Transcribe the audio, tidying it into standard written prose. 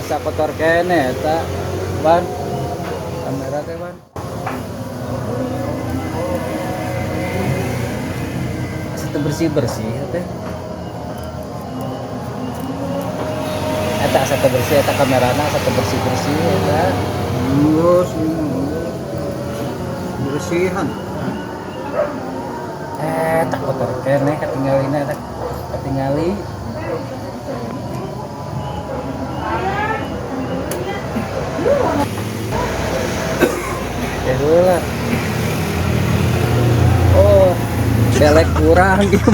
asa kotor kene eta ban kamera teh ban asa bersih bersih teh eta asa bersih eta kamerana asa bersih bersih eta Terus bersihan. tak kotor kene ketinggalin eta ketinggali ya dulu lah oh belek kurang gitu